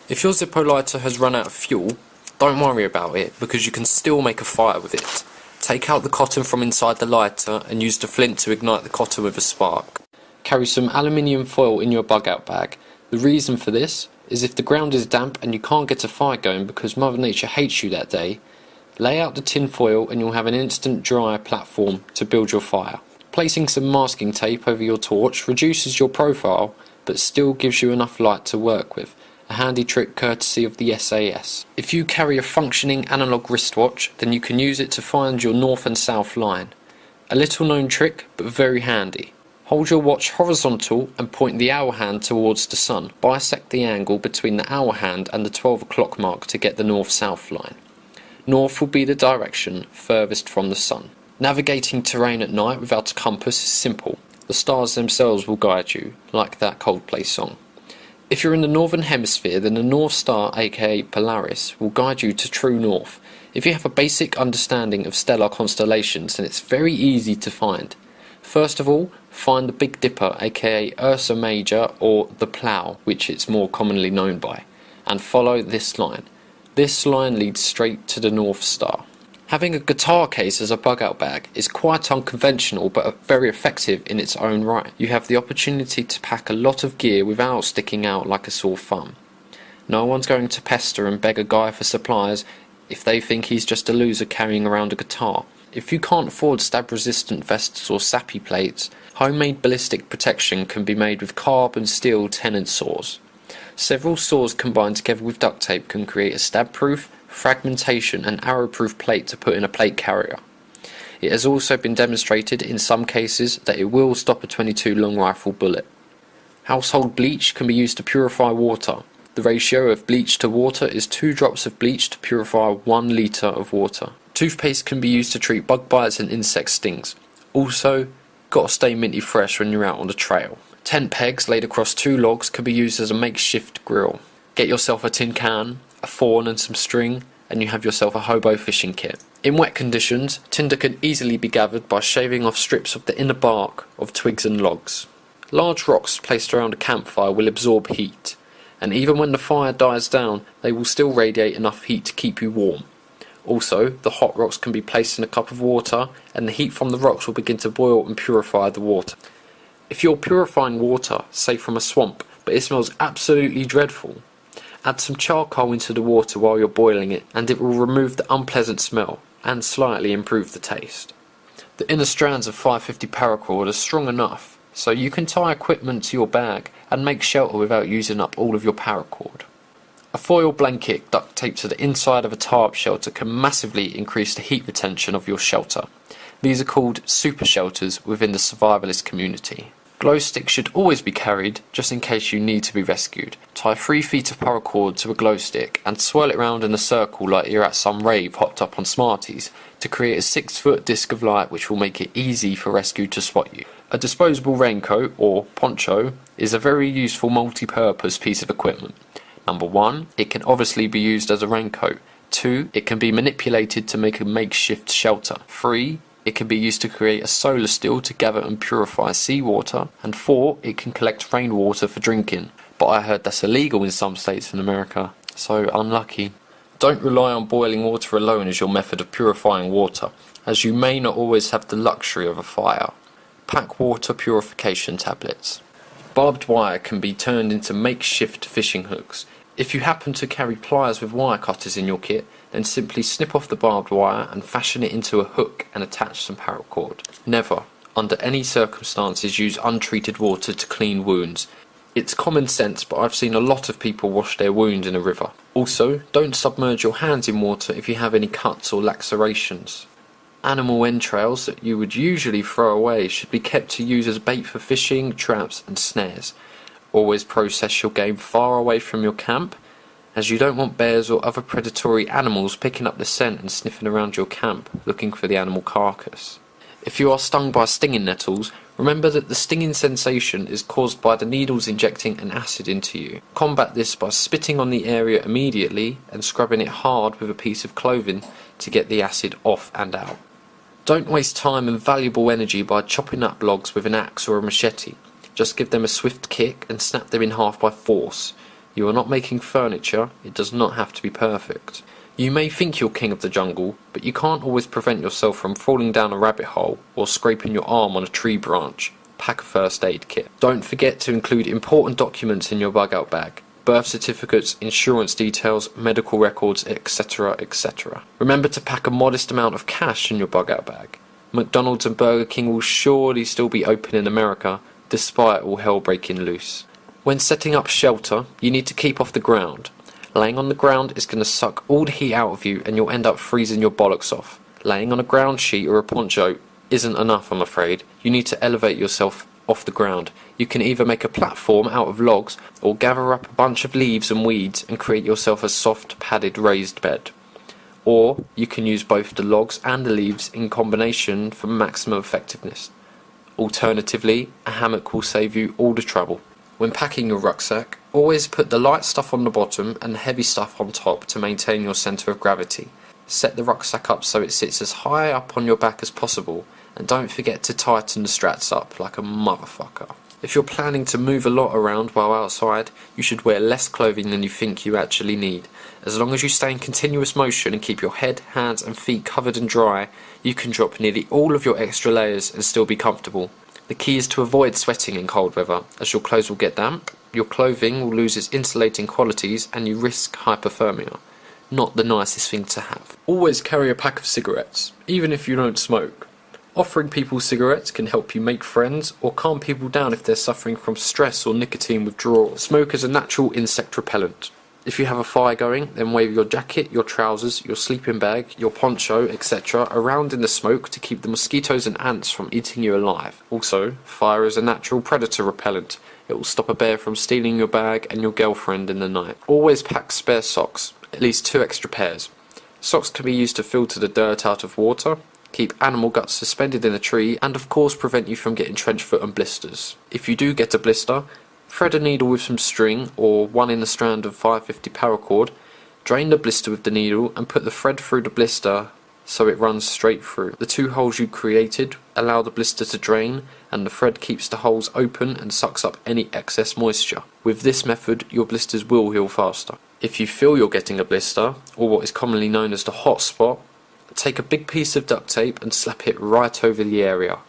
If your Zippo lighter has run out of fuel, don't worry about it because you can still make a fire with it. Take out the cotton from inside the lighter and use the flint to ignite the cotton with a spark. Carry some aluminium foil in your bug out bag. The reason for this is if the ground is damp and you can't get a fire going because Mother Nature hates you that day, lay out the tin foil and you'll have an instant dry platform to build your fire. Placing some masking tape over your torch reduces your profile but still gives you enough light to work with. A handy trick courtesy of the SAS. If you carry a functioning analog wristwatch, then you can use it to find your north and south line. A little known trick, but very handy. Hold your watch horizontal and point the hour hand towards the sun. Bisect the angle between the hour hand and the 12 o'clock mark to get the north-south line. North will be the direction furthest from the sun. Navigating terrain at night without a compass is simple. The stars themselves will guide you, like that Coldplay song. If you're in the northern hemisphere, then the North Star, aka Polaris, will guide you to true north. If you have a basic understanding of stellar constellations, then it's very easy to find. First of all, find the Big Dipper, aka Ursa Major, or the Plough, which it's more commonly known by, and follow this line. This line leads straight to the North Star. Having a guitar case as a bug-out bag is quite unconventional but very effective in its own right. You have the opportunity to pack a lot of gear without sticking out like a sore thumb. No one's going to pester and beg a guy for supplies if they think he's just a loser carrying around a guitar. If you can't afford stab-resistant vests or sappy plates, homemade ballistic protection can be made with carbon steel tenon saws. Several saws combined together with duct tape can create a stab-proof, fragmentation and arrow-proof plate to put in a plate carrier. It has also been demonstrated in some cases that it will stop a .22 long rifle bullet. Household bleach can be used to purify water. The ratio of bleach to water is 2 drops of bleach to purify 1 litre of water. Toothpaste can be used to treat bug bites and insect stings. Also, gotta stay minty fresh when you're out on the trail. Tent pegs laid across 2 logs can be used as a makeshift grill. Get yourself a tin can, a fawn and some string, and you have yourself a hobo fishing kit. In wet conditions, tinder can easily be gathered by shaving off strips of the inner bark of twigs and logs. Large rocks placed around a campfire will absorb heat, and even when the fire dies down, they will still radiate enough heat to keep you warm. Also, the hot rocks can be placed in a cup of water, and the heat from the rocks will begin to boil and purify the water. If you're purifying water, say from a swamp, but it smells absolutely dreadful, add some charcoal into the water while you're boiling it, and it will remove the unpleasant smell and slightly improve the taste. The inner strands of 550 paracord are strong enough, so you can tie equipment to your bag and make shelter without using up all of your paracord. A foil blanket duct taped to the inside of a tarp shelter can massively increase the heat retention of your shelter. These are called super shelters within the survivalist community. Glow sticks should always be carried, just in case you need to be rescued. Tie 3 feet of paracord to a glow stick and swirl it round in a circle like you're at some rave hopped up on Smarties to create a 6-foot disc of light which will make it easy for rescue to spot you. A disposable raincoat, or poncho, is a very useful multi-purpose piece of equipment. Number 1, it can obviously be used as a raincoat. 2, it can be manipulated to make a makeshift shelter. 3, it can be used to create a solar still to gather and purify seawater. And 4, it can collect rainwater for drinking. But I heard that's illegal in some states in America, so unlucky. Don't rely on boiling water alone as your method of purifying water, as you may not always have the luxury of a fire. Pack water purification tablets. Barbed wire can be turned into makeshift fishing hooks. If you happen to carry pliers with wire cutters in your kit, then simply snip off the barbed wire and fashion it into a hook and attach some paracord. Never, under any circumstances, use untreated water to clean wounds. It's common sense, but I've seen a lot of people wash their wounds in a river. Also, don't submerge your hands in water if you have any cuts or lacerations. Animal entrails that you would usually throw away should be kept to use as bait for fishing, traps and snares. Always process your game far away from your camp, as you don't want bears or other predatory animals picking up the scent and sniffing around your camp looking for the animal carcass. If you are stung by stinging nettles, remember that the stinging sensation is caused by the needles injecting an acid into you. Combat this by spitting on the area immediately and scrubbing it hard with a piece of clothing to get the acid off and out. Don't waste time and valuable energy by chopping up logs with an axe or a machete. Just give them a swift kick and snap them in half by force. You are not making furniture, it does not have to be perfect. You may think you're king of the jungle, but you can't always prevent yourself from falling down a rabbit hole or scraping your arm on a tree branch. Pack a first aid kit. Don't forget to include important documents in your bug out bag. Birth certificates, insurance details, medical records, etc, etc. Remember to pack a modest amount of cash in your bug out bag. McDonald's and Burger King will surely still be open in America, despite all hell breaking loose. When setting up shelter, you need to keep off the ground. Laying on the ground is going to suck all the heat out of you and you'll end up freezing your bollocks off. Laying on a ground sheet or a poncho isn't enough, I'm afraid. You need to elevate yourself off the ground. You can either make a platform out of logs or gather up a bunch of leaves and weeds and create yourself a soft padded raised bed. Or you can use both the logs and the leaves in combination for maximum effectiveness. Alternatively, a hammock will save you all the trouble. When packing your rucksack, always put the light stuff on the bottom and the heavy stuff on top to maintain your centre of gravity. Set the rucksack up so it sits as high up on your back as possible, and don't forget to tighten the straps up like a motherfucker. If you're planning to move a lot around while outside, you should wear less clothing than you think you actually need. As long as you stay in continuous motion and keep your head, hands and feet covered and dry, you can drop nearly all of your extra layers and still be comfortable. The key is to avoid sweating in cold weather, as your clothes will get damp, your clothing will lose its insulating qualities and you risk hypothermia. Not the nicest thing to have. Always carry a pack of cigarettes, even if you don't smoke. Offering people cigarettes can help you make friends or calm people down if they're suffering from stress or nicotine withdrawal. Smoke is a natural insect repellent. If you have a fire going, then wave your jacket, your trousers, your sleeping bag, your poncho, etc. around in the smoke to keep the mosquitoes and ants from eating you alive. Also, fire is a natural predator repellent. It will stop a bear from stealing your bag and your girlfriend in the night. Always pack spare socks, at least 2 extra pairs. Socks can be used to filter the dirt out of water, keep animal guts suspended in a tree, and of course prevent you from getting trench foot and blisters. If you do get a blister, thread a needle with some string or one in a strand of 550 paracord, drain the blister with the needle and put the thread through the blister so it runs straight through. The 2 holes you created allow the blister to drain and the thread keeps the holes open and sucks up any excess moisture. With this method, your blisters will heal faster. If you feel you're getting a blister, or what is commonly known as the hot spot, take a big piece of duct tape and slap it right over the area.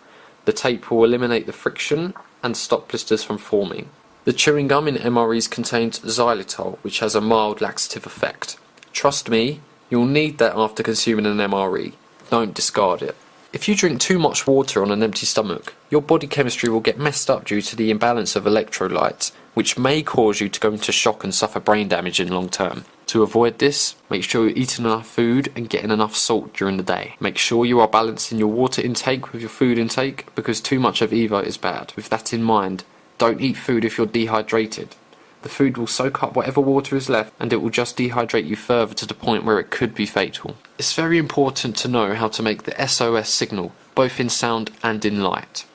The tape will eliminate the friction and stop blisters from forming. The chewing gum in MREs contains xylitol, which has a mild laxative effect. Trust me, you'll need that after consuming an MRE. Don't discard it. If you drink too much water on an empty stomach, your body chemistry will get messed up due to the imbalance of electrolytes, which may cause you to go into shock and suffer brain damage in long term. To avoid this, make sure you're eating enough food and getting enough salt during the day. Make sure you are balancing your water intake with your food intake, because too much of either is bad. With that in mind, don't eat food if you're dehydrated. The food will soak up whatever water is left and it will just dehydrate you further to the point where it could be fatal. It's very important to know how to make the SOS signal, both in sound and in light.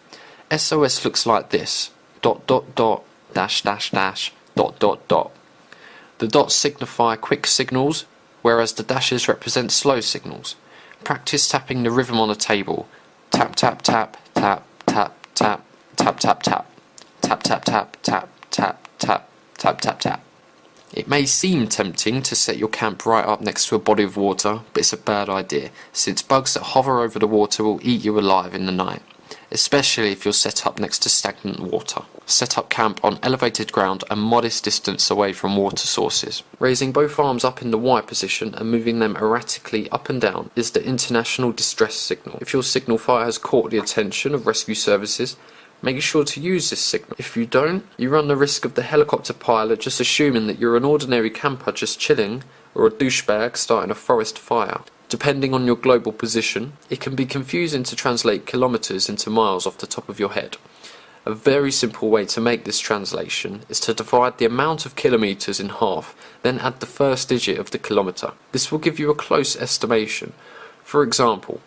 SOS looks like this: ... .. The dots signify quick signals, whereas the dashes represent slow signals. Practice tapping the rhythm on a table. Tap tap tap tap tap tap tap tap tap. Tap tap tap tap tap tap tap tap tap. It may seem tempting to set your camp right up next to a body of water, but it's a bad idea, since bugs that hover over the water will eat you alive in the night, especially if you're set up next to stagnant water. Set up camp on elevated ground a modest distance away from water sources. Raising both arms up in the Y position and moving them erratically up and down is the international distress signal. If your signal fire has caught the attention of rescue services, make sure to use this signal. If you don't, you run the risk of the helicopter pilot just assuming that you're an ordinary camper just chilling, or a douchebag starting a forest fire. Depending on your global position, it can be confusing to translate kilometers into miles off the top of your head. A very simple way to make this translation is to divide the amount of kilometers in half, then add the first digit of the kilometer. This will give you a close estimation. For example,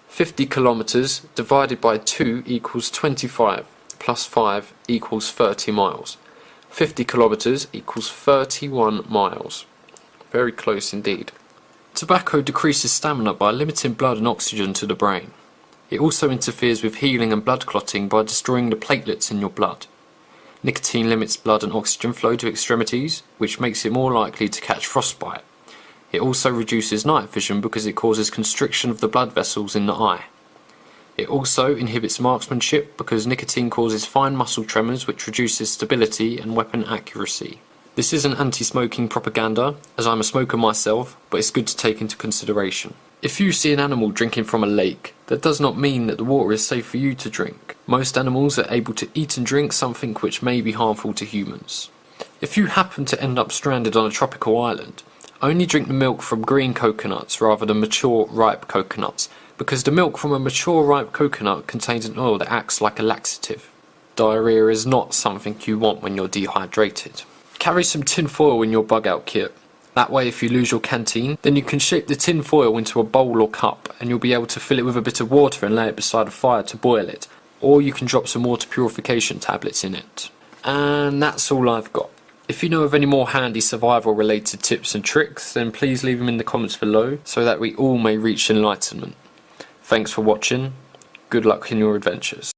50 kilometers divided by 2 equals 25, plus 5 equals 30 miles. 50 kilometers equals 31 miles. Very close indeed. Tobacco decreases stamina by limiting blood and oxygen to the brain. It also interferes with healing and blood clotting by destroying the platelets in your blood. Nicotine limits blood and oxygen flow to extremities, which makes it more likely to catch frostbite. It also reduces night vision because it causes constriction of the blood vessels in the eye. It also inhibits marksmanship because nicotine causes fine muscle tremors, which reduces stability and weapon accuracy. This isn't anti-smoking propaganda, as I'm a smoker myself, but it's good to take into consideration. If you see an animal drinking from a lake, that does not mean that the water is safe for you to drink. Most animals are able to eat and drink something which may be harmful to humans. If you happen to end up stranded on a tropical island, only drink the milk from green coconuts rather than mature, ripe coconuts, because the milk from a mature, ripe coconut contains an oil that acts like a laxative. Diarrhea is not something you want when you're dehydrated. Carry some tin foil in your bug out kit. That way, if you lose your canteen, then you can shape the tin foil into a bowl or cup, and you'll be able to fill it with a bit of water and lay it beside a fire to boil it, or you can drop some water purification tablets in it. And that's all I've got. If you know of any more handy survival related tips and tricks, then please leave them in the comments below so that we all may reach enlightenment. Thanks for watching. Good luck in your adventures.